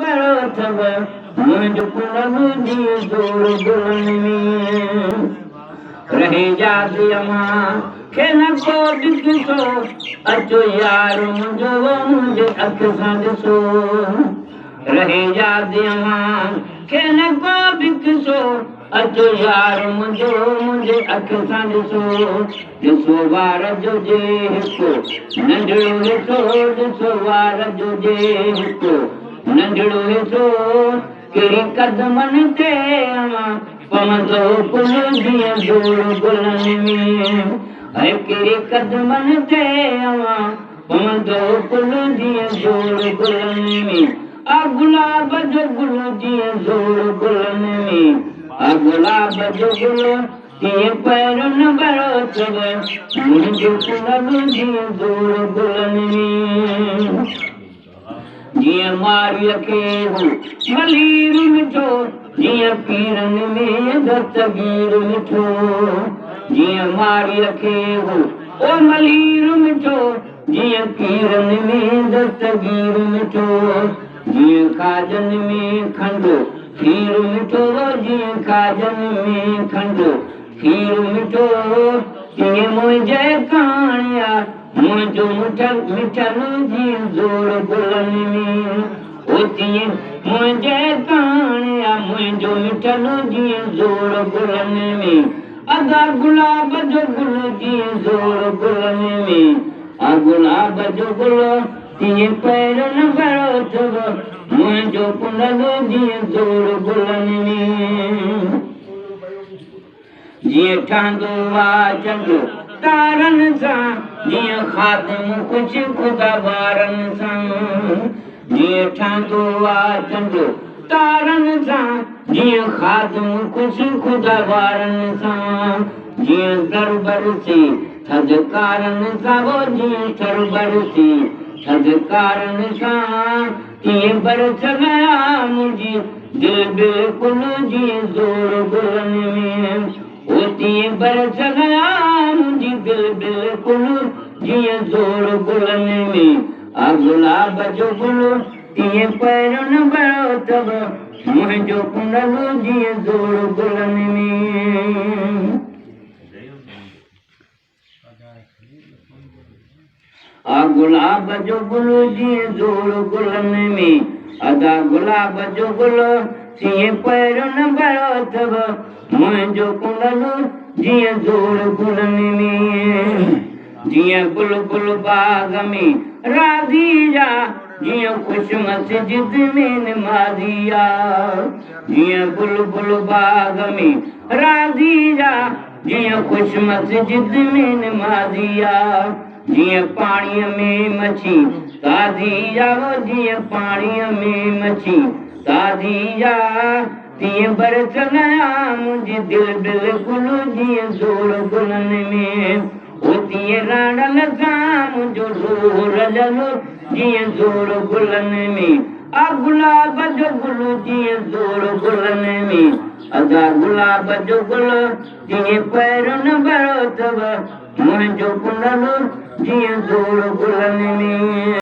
बड़ो अथव मुंहिंजो पुनरु जीअं जोड़ गुलनि में रहे यादि अमां खे न को ॾिसो अचो यार मुंहिंजे अख सां ॾिसो रहे यादि अमां खे न को ॾिसो अचो यार मुंहिंजे अख सां ॾिसो वार जो जे हिकु नंढड़ो हिसो ॾिसो वार जो जे हिकु नंढड़ो हिसो कहिड़ी कदमनि ते अमां पवंदो पुल जीअं जोड़ गुलनि में कहिड़ी कदमनि ते अमां पवंदो पुल जीअं जोड़ गुलनि में गुलाब जो गुल जीअं जोड़ गुलनि में गुलाब जो गुल तीअं पैरनि भरो अथव मुंहिंजो पुनरु जीअं जोड़ गुलनि में जीअं मारीअ खे मलीर मिठो जीअं पीरनि में दस्तगीर मिठो जीअं मारीअ खे ओ मलीर मिठो जीअं पीरनि में दस्तगीर मिठो जीअं खाजनि में खंडु खीर मिठो जीअं खाजनि में खंडु खीर मिठो तीअं मुंहिंजे कहाणिया मुंहिंजो मिठल जीअं जोड़ गुलनि में तीअं मुंहिंजे कहाणिया मुंहिंजो मिठल जीअं जोड़ गुलनि में गुलाब जो गुल जीअं जोड़ गुलनि में गुलाब जो गुल तीअं पैरनि भरो अथव मुंहिंजो पुनरु जीअं जोड़ गुलनि में जीअं ठहंदो आहे चंडु तारनि सां जीअं ख़ातिम कुझु ख़ुदा वारनि सां जीअं ठहंदो आहे चंडु तारनि सां जीअं ख़ातिम कुझु ख़ुदा वारनि सां जीअं दरबरसी थधिकारनि सां जीअं दरबरसी थधिकारनि सां तीअं बरस गया मुंहिंजी दिलि बिल्कुलु जीअं जोड़ गुलनि में तीअं बरस गया मुंहिंजी दिलि बिल्कुलु जीअं जोड़ गुलनि में गुलाब जो गुल तीअं पैरनि भरो अथव मुंहिंजो पुनरु जीअं जोड़ गुलनि में गुलाब जो गुल जीअं जोड़ गुलनि में गुलाब जो गुल तीअं पैरनि भरो अथव मुंहिंजो पुनरु जीअं जोड़ गुलनि में जीअं बुलबुल बाग में राधी जा जीअं ख़ुशि मस्जिद में नमाज़ी जीअं बुलबुल बाग में राधी जा जीअं ख़ुशि मस्जिद में नमाज़ी जीअं पाणीअ में मच्छी ताज़ी जीअं पाणीअ में मच्छी ताज़ी तीअं बरस गया मुंहिंजी दिलि बिल्कुलु जीअं जोड़ गुलनि में तीअं राणल सां मुंहिंजो रूह रलियलु जीअं जोड़ गुलनि में गुलाब जो गुल जीअं जोड़ गुलनि में गुलाब जो गुल तीअं पैरनि भरो अथव मुंहिंजो पुनरु जीअं जोड़ गुलनि में